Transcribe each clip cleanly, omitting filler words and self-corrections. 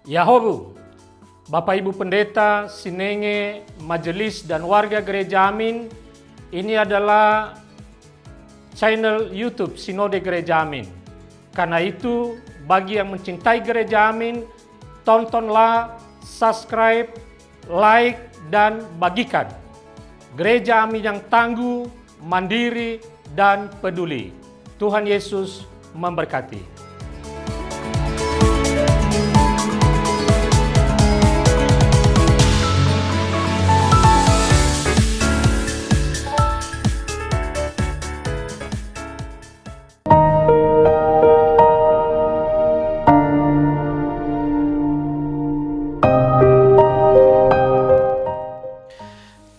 Yahobu, Bapak Ibu Pendeta, Sinenge, Majelis dan warga Gereja Amin, ini adalah channel YouTube Sinode Gereja Amin. Karena itu, bagi yang mencintai Gereja Amin, tontonlah, subscribe, like, dan bagikan. Gereja Amin yang tangguh, mandiri, dan peduli. Tuhan Yesus memberkati.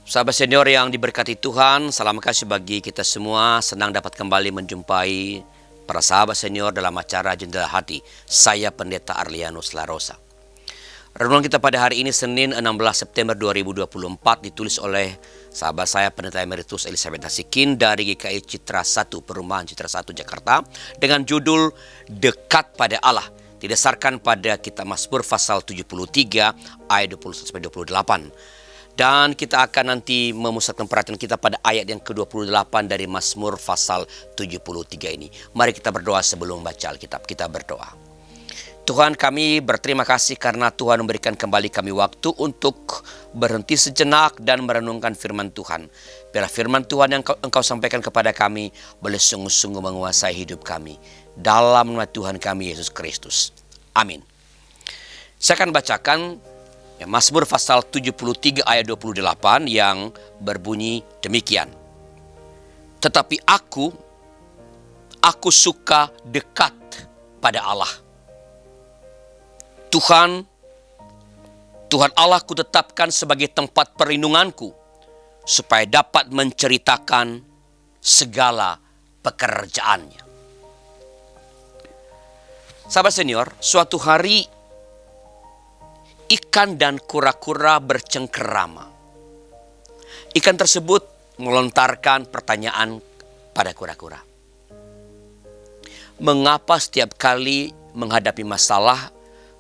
Sahabat senior yang diberkati Tuhan, salam kasih bagi kita semua. Senang dapat kembali menjumpai para sahabat senior dalam acara Jendela Hati. Saya Pendeta Arlianus Larosa. Renungan kita pada hari ini Senin 16 September 2024 ditulis oleh sahabat saya Pendeta Emeritus Elizabeth Nasikin dari GKI Citra 1 Perumahan Citra 1 Jakarta dengan judul Dekat pada Allah. Didasarkan pada kitab Mazmur pasal 73 ayat 21-28. Dan kita akan nanti memusatkan perhatian kita pada ayat yang ke-28 dari Mazmur pasal 73 ini. Mari kita berdoa sebelum baca Alkitab. Kita berdoa. Tuhan, kami berterima kasih karena Tuhan memberikan kembali kami waktu untuk berhenti sejenak dan merenungkan firman Tuhan. Biarlah firman Tuhan yang Engkau sampaikan kepada kami boleh sungguh-sungguh menguasai hidup kami. Dalam nama Tuhan kami Yesus Kristus. Amin. Saya akan bacakan Mazmur pasal 73 ayat 28 yang berbunyi demikian. Tetapi aku suka dekat pada Allah. Tuhan Allah ku tetapkan sebagai tempat perlindunganku, supaya dapat menceritakan segala pekerjaannya. Sahabat senior, suatu hari ikan dan kura-kura bercengkerama. Ikan tersebut melontarkan pertanyaan pada kura-kura. Mengapa setiap kali menghadapi masalah,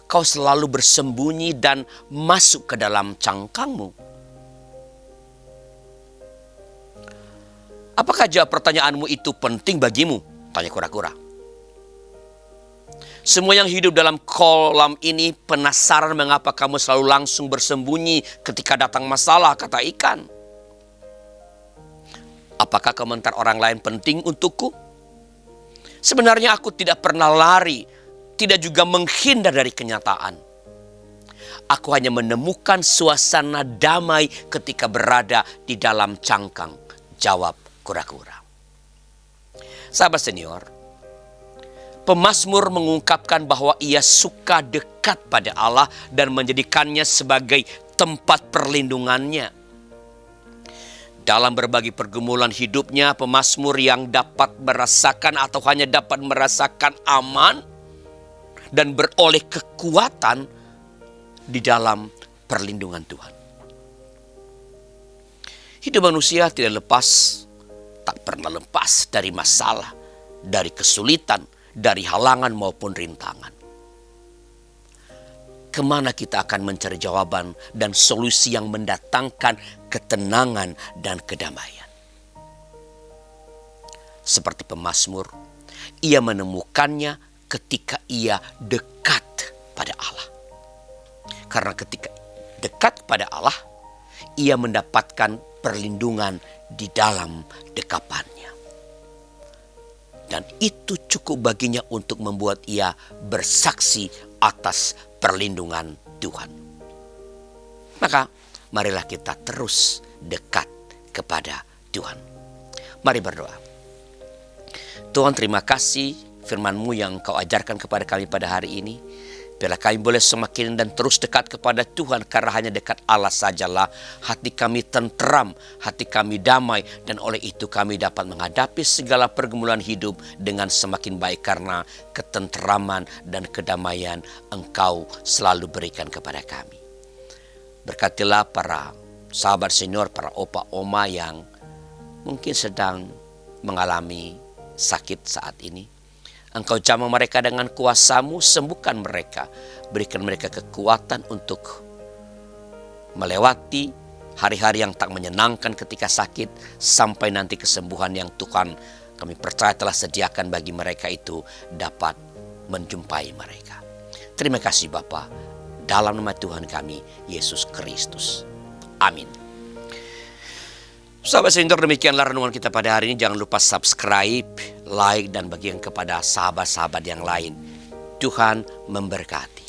kau selalu bersembunyi dan masuk ke dalam cangkangmu? Apakah jawab pertanyaanmu itu penting bagimu? Tanya kura-kura. Semua yang hidup dalam kolam ini penasaran mengapa kamu selalu langsung bersembunyi ketika datang masalah, kata ikan. Apakah komentar orang lain penting untukku? Sebenarnya aku tidak pernah lari, tidak juga menghindar dari kenyataan. Aku hanya menemukan suasana damai ketika berada di dalam cangkang, jawab kura-kura. Sahabat senior, pemazmur mengungkapkan bahwa ia suka dekat pada Allah dan menjadikannya sebagai tempat perlindungannya. Dalam berbagai pergumulan hidupnya, pemazmur yang dapat merasakan atau hanya dapat merasakan aman dan beroleh kekuatan di dalam perlindungan Tuhan. Hidup manusia tak pernah lepas dari masalah, dari kesulitan, dari halangan maupun rintangan. Kemana kita akan mencari jawaban dan solusi yang mendatangkan ketenangan dan kedamaian? Seperti pemazmur, ia menemukannya ketika ia dekat pada Allah. Karena ketika dekat pada Allah, ia mendapatkan perlindungan di dalam dekapannya. Dan itu cukup baginya untuk membuat ia bersaksi atas perlindungan Tuhan. Maka marilah kita terus dekat kepada Tuhan. Mari berdoa. Tuhan, terima kasih firman-Mu yang Kau ajarkan kepada kami pada hari ini. Biarlah kami boleh semakin dan terus dekat kepada Tuhan, karena hanya dekat Allah sajalah hati kami tentram, hati kami damai, dan oleh itu kami dapat menghadapi segala pergumulan hidup dengan semakin baik, karena ketentraman dan kedamaian Engkau selalu berikan kepada kami. Berkatilah para sahabat senior, para opa oma yang mungkin sedang mengalami sakit saat ini. Engkau jamah mereka dengan kuasa-Mu, sembuhkan mereka. Berikan mereka kekuatan untuk melewati hari-hari yang tak menyenangkan ketika sakit, sampai nanti kesembuhan yang Tuhan kami percaya telah sediakan bagi mereka itu dapat menjumpai mereka. Terima kasih Bapa, dalam nama Tuhan kami, Yesus Kristus. Amin. Sahabat senior, demikianlah renungan kita pada hari ini. Jangan lupa subscribe, like, dan bagikan kepada sahabat-sahabat yang lain. Tuhan memberkati.